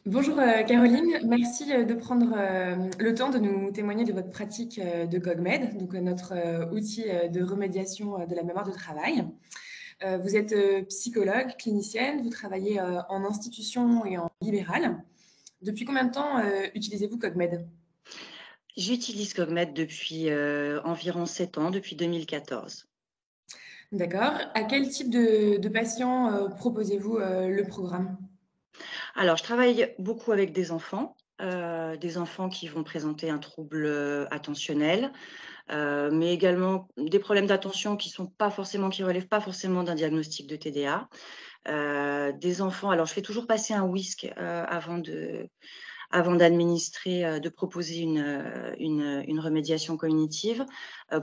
Bonjour Caroline, merci de prendre le temps de nous témoigner de votre pratique de CogMed, donc notre outil de remédiation de la mémoire de travail. Vous êtes psychologue, clinicienne, vous travaillez en institution et en libéral. Depuis combien de temps utilisez-vous CogMed? J'utilise Cogmed depuis environ 7 ans, depuis 2014. D'accord. À quel type de patients proposez-vous le programme? Alors, je travaille beaucoup avec des enfants qui vont présenter un trouble attentionnel, mais également des problèmes d'attention qui relèvent pas forcément d'un diagnostic de TDA. Des enfants, alors je fais toujours passer un WISC avant d'administrer, de proposer une remédiation cognitive,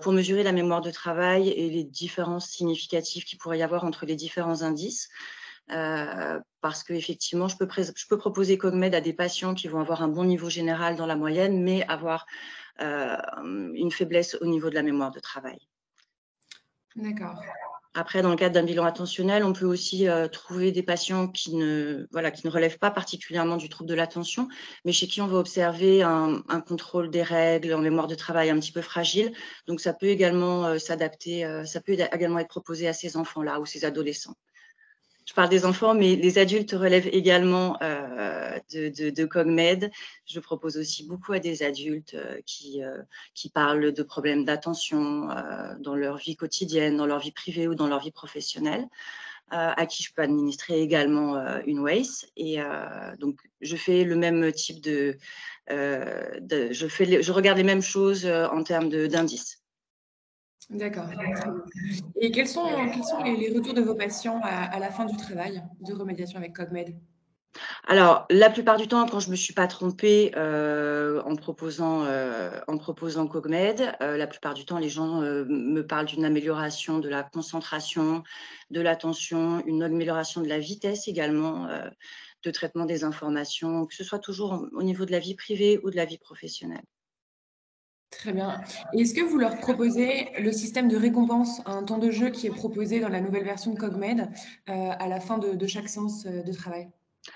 pour mesurer la mémoire de travail et les différences significatives qu'il pourrait y avoir entre les différents indices. Parce qu'effectivement, je peux proposer Cogmed à des patients qui vont avoir un bon niveau général dans la moyenne, mais avoir, une faiblesse au niveau de la mémoire de travail. D'accord. Après, dans le cadre d'un bilan attentionnel, on peut aussi, trouver des patients qui ne relèvent pas particulièrement du trouble de l'attention, mais chez qui on va observer un contrôle des règles en mémoire de travail un petit peu fragile. Donc ça peut également, ça peut également être proposé à ces enfants-là ou ces adolescents. Je parle des enfants, mais les adultes relèvent également de CogMed. Je propose aussi beaucoup à des adultes qui parlent de problèmes d'attention dans leur vie quotidienne, dans leur vie privée ou dans leur vie professionnelle, à qui je peux administrer également une WACE. Et donc, je fais le même type je regarde les mêmes choses en termes d'indices. D'accord. Très bien. Et quels sont les retours de vos patients à la fin du travail de remédiation avec CogMed? Alors, la plupart du temps, quand je me suis pas trompée, en proposant Cogmed, la plupart du temps, les gens, me parlent d'une amélioration de la concentration, de l'attention, une amélioration de la vitesse également, de traitement des informations, que ce soit toujours au niveau de la vie privée ou de la vie professionnelle. Très bien. Et est-ce que vous leur proposez le système de récompense, un temps de jeu qui est proposé dans la nouvelle version de CogMed, à la fin de chaque séance, de travail?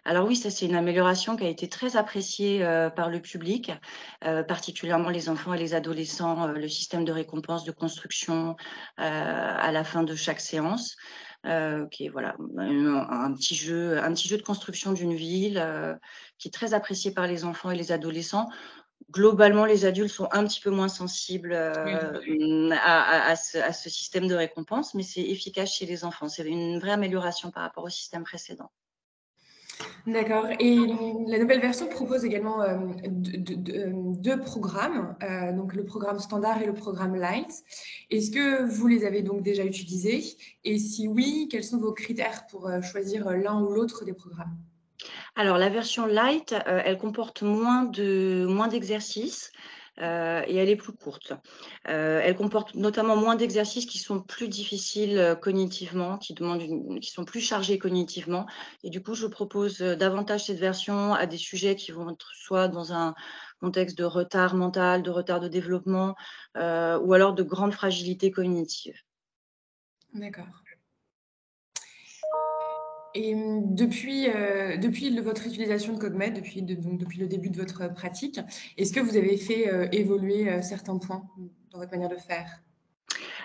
Alors oui, ça c'est une amélioration qui a été très appréciée, par le public, particulièrement les enfants et les adolescents, le système de récompense de construction, à la fin de chaque séance, qui est voilà, un petit jeu de construction d'une ville, qui est très apprécié par les enfants et les adolescents. Globalement, les adultes sont un petit peu moins sensibles, Oui. à ce système de récompense, mais c'est efficace chez les enfants. C'est une vraie amélioration par rapport au système précédent. D'accord. Et la nouvelle version propose également, 2 programmes, donc le programme standard et le programme light. Est-ce que vous les avez donc déjà utilisés? Et si oui, quels sont vos critères pour, choisir, l'un ou l'autre des programmes? Alors la version light, elle comporte moins d'exercices, et elle est plus courte. Elle comporte notamment moins d'exercices qui sont plus difficiles, cognitivement, qui sont plus chargés cognitivement et du coup, je propose, davantage cette version à des sujets qui vont être soit dans un contexte de retard mental, de retard de développement, ou alors de grande fragilité cognitive. D'accord. Et depuis votre utilisation de CogMed, depuis le début de votre pratique, est-ce que vous avez fait, évoluer, certains points dans votre manière de faire?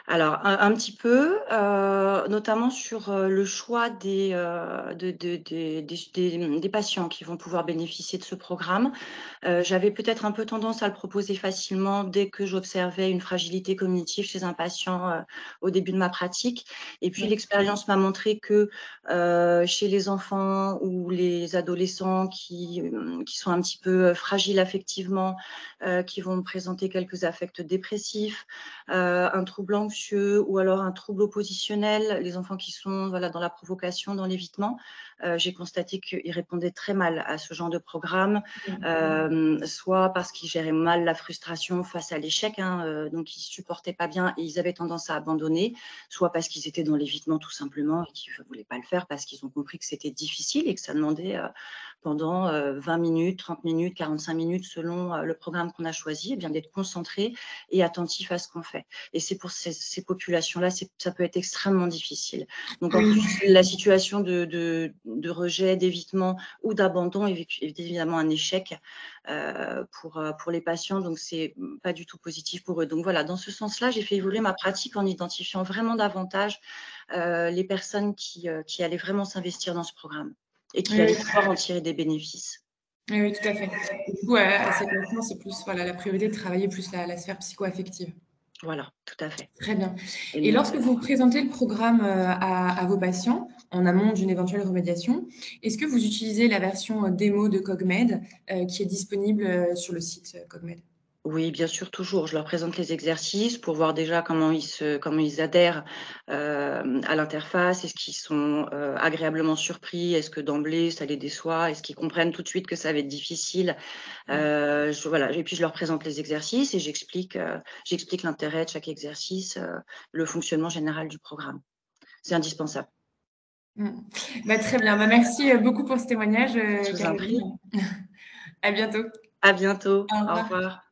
Alors un petit peu, notamment sur, le choix des patients qui vont pouvoir bénéficier de ce programme. J'avais peut-être un peu tendance à le proposer facilement dès que j'observais une fragilité cognitive chez un patient, au début de ma pratique et puis Oui. l'expérience m'a montré que, chez les enfants ou les adolescents qui sont un petit peu, fragiles affectivement, qui vont présenter quelques affects dépressifs, un trouble anxieux ou alors un trouble oppositionnel, les enfants qui sont, voilà, dans la provocation, dans l'évitement, j'ai constaté qu'ils répondaient très mal à ce genre de programme, soit parce qu'ils géraient mal la frustration face à l'échec, hein, donc ils supportaient pas bien et ils avaient tendance à abandonner, soit parce qu'ils étaient dans l'évitement tout simplement et qu'ils ne voulaient pas le faire parce qu'ils ont compris que c'était difficile et que ça demandait, pendant, 20 minutes, 30 minutes, 45 minutes selon, le programme qu'on a choisi, eh bien d'être concentré et attentif à ce qu'on fait. Et c'est pour ces populations-là, ça peut être extrêmement difficile. Donc, en plus, la situation de rejet, d'évitement ou d'abandon est évidemment un échec pour les patients. Donc, c'est pas du tout positif pour eux. Donc, voilà, dans ce sens-là, j'ai fait évoluer ma pratique en identifiant vraiment davantage les personnes qui allaient vraiment s'investir dans ce programme et qui allaient pouvoir en tirer des bénéfices. Oui, tout à fait. Du coup, à cette notion, c'est plus la priorité de travailler plus la sphère psycho-affective. Voilà, tout à fait. Très bien. Et lorsque vous présentez le programme à vos patients, en amont d'une éventuelle remédiation, est-ce que vous utilisez la version démo de CogMed qui est disponible sur le site CogMed? Oui, bien sûr, toujours. Je leur présente les exercices pour voir déjà comment ils adhèrent à l'interface. Est-ce qu'ils sont agréablement surpris? Est-ce que d'emblée, ça les déçoit? Est-ce qu'ils comprennent tout de suite que ça va être difficile? Voilà. Et puis, je leur présente les exercices et j'explique l'intérêt de chaque exercice, le fonctionnement général du programme. C'est indispensable. Très bien. Merci beaucoup pour ce témoignage, Je vous en prie. Caroline. À bientôt. À bientôt. Au Au revoir. revoir.